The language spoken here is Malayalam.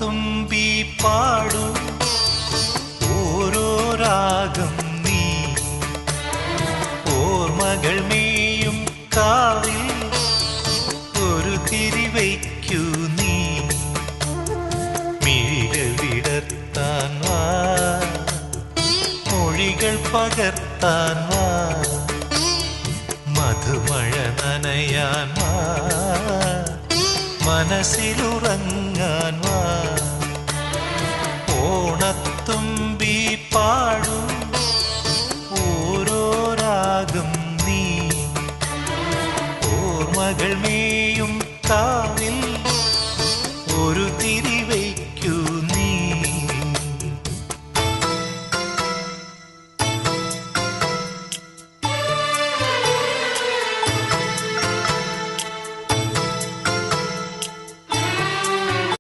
ഓണത്തുമ്പി പാടൂ ഓരോ രാഗം നീ ഓർമ്മകൾ മേയും കാവിൽ ഒരു തിരിവയ്ക്കൂ നീ മിഴികൾ വിടർത്താൻ വാ മൊഴികൾ പകർത്താൻ വാ മധുമഴ നനയാൻ വാ മനസ്സിലുറങ്ങാൻ വാ ഓണത്തുമ്പി പാടൂ ഓരോ രാഗം നീ ഓർമ്മകൾ മേയും കാവിൽ ഒരു തിരിവേ